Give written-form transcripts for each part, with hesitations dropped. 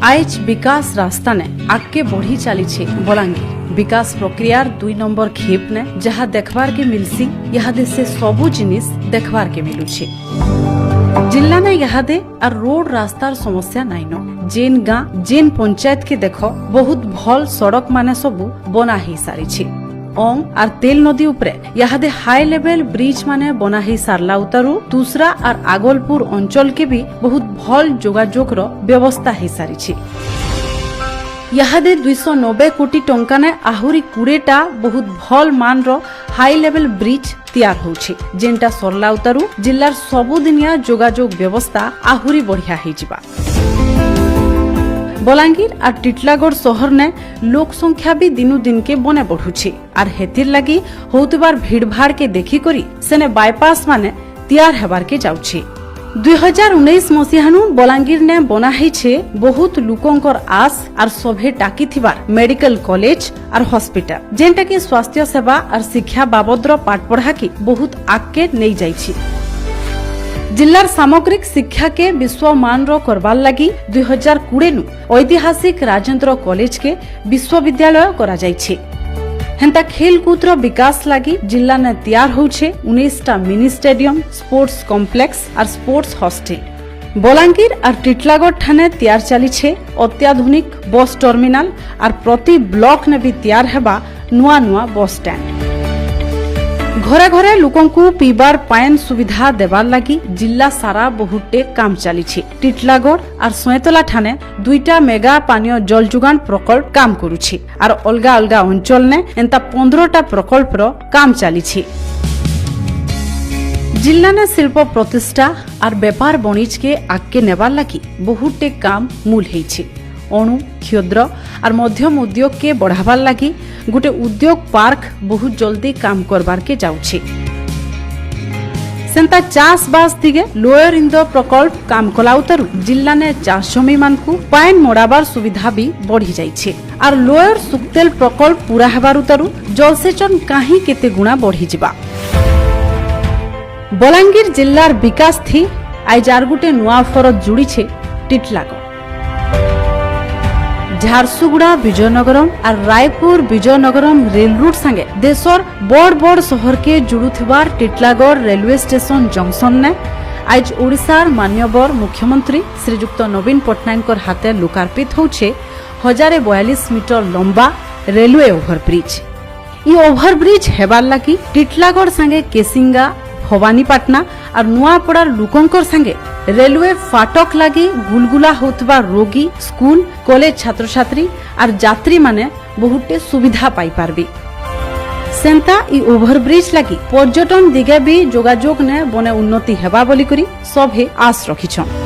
Eyes विकास रास्ता ने आगे बढ़ी चली छे बलांगीर विकास प्रक्रियार 2 नंबर खेप ने जहाँ देखबार के मिलसी यहाँ से सबू जिनिस देखबार के मिलुछे। जिला ने यहाँ और रोड रास्तार समस्या नाइन जेन गाँ जेन पंचायत के देख बहुत भल सड़क माने सबू बना ही सारी ओंग और तेल नदी उपरे यहाँ हाई लेवल ब्रिज माने बना ही सारला उतारू दूसरा और आगलपुर अंचल के भी बहुत भल जोगाजोग व्यवस्था ही सारी यहाँ 290 कोटी टंका ने आहुरी 20टा बहुत भल मान हाई लेवल ब्रिज तैयार होछि जेनटा सरला उतारू जिल्लार सबुदिनिया जोगाजोग व्यवस्था आहुरी बढ़िया ही जिबा। बलांगीर और टिटलागढ़ शहर ने लोक संख्या भी दिनु दिन के बने बढ़ुछि और हेतिर लगी होतबार भीड़ भाड़ के देखी करी सेने बाईपास माने तैयार हेबार के जाउछि। 2019 मसीहानु बलांगीर ने बना ही छे बहुत लुकोंकर आस और सभे टाकी थिबार मेडिकल कॉलेज और हॉस्पिटल जेनटा के स्वास्थ्य सेवा और शिक्षा बाबदर पाठ पढ़ा की बहुत आगे नहीं जाइछि। जिल्लार सामग्रिक शिक्षा के विश्व मान करवार लगी 2020 नु ऐतिहासिक राजेंद्र कॉलेज के विश्वविद्यालय करा जाइछे। हेंता खेलकूद विकास लगी जिला ने तैयार होछे 19टा मिनी स्टेडियम स्पोर्ट्स कॉम्प्लेक्स और स्पोर्ट्स हॉस्टल। बलांगीर और टिटलागढ़ ठाने तैयार चली छे अत्याधुनिक बस टर्मिनाल और प्रति ब्लॉक ने भी तैयार हेबा नुआ नुआ बस स्टैंड। घरे घरे लोकों को पीबार पायन सुविधा देवार लगी जिला सारा बहुटे काम चली छे। टिटलागढ़ और सोयतला ठाने 2टा मेगा पानीय जल जोगान प्रकल्प काम करुछि और अलगा अलगा अंचल ने एंता 15टा प्रकल्प रो काम चली छे। जिला ने शिल्प प्रतिष्ठा और व्यापार वाणिज्य के आगे नेबार लगी बहुटे काम मूल हेछि। अणु क्षुद्र और मध्यम उद्योग के बढ़ावार लगी गोटे उद्योग पार्क बहुत जल्दी काम करबार के जाउछि। सेंता चाष बास दिगे लोअर इंदो प्रकल्प काम कला उतारू जिला ने चाष जमी मान को पाइन मोड़ाबार सुविधा भी बढ़ी जाइछे और लोअर सुक्तेल प्रकल्प पूरा हेबार उतारू जलसेचन काहे केते गुणा बढ़ी जिबा। बलांगीर जिल्लार विकास थी आज आर गोटे नुआ फरज जुड़ी छे टिटलागढ़। झारसुगुड़ा विजयनगरम और रायपुर विजयनगरम रेल रूट संगे देशर बड़ बड़ शहर के जुड़ुथिबार टिटलागढ़ रेलवे स्टेशन जंक्शन ने आज ओडिशार मान्यवर मुख्यमंत्री श्रीजुक्त नवीन पट्टनायक हाथे लोकार्पित होछे 1042 मीटर लंबा रेलवे ओभरब्रिज। ये ओभरब्रिज हेबार लगी टिटलागढ़ संगे केसिंगा भवानीपाटना और नुआपड़ार लुकोंकर संगे रेलवे फाटक लगी गुलगुला होतबा रोगी स्कूल कॉलेज छात्र छात्री और यात्री माने बहुटे सुविधा पाई पारबी। सेंता ई ओभरब्रिज लगी पर्यटन दिगे भी जोगाजोग ने बने उन्नति हेबा बोली करी सभे आस रखिछन।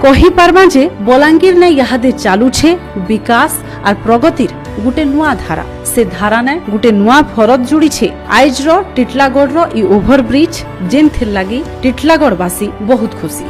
कही पारबा जे बलांगीर ने यहाँ दे चालू छे विकास और प्रगतिर गुटे नुआ धारा से धारा ने गुटे नुआ फरज जुड़ी छे आइज रो टिटलागढ़ रो ई ओभरब्रिज जेन थिर लगी टिटलागढ़ वासी बहुत खुशी।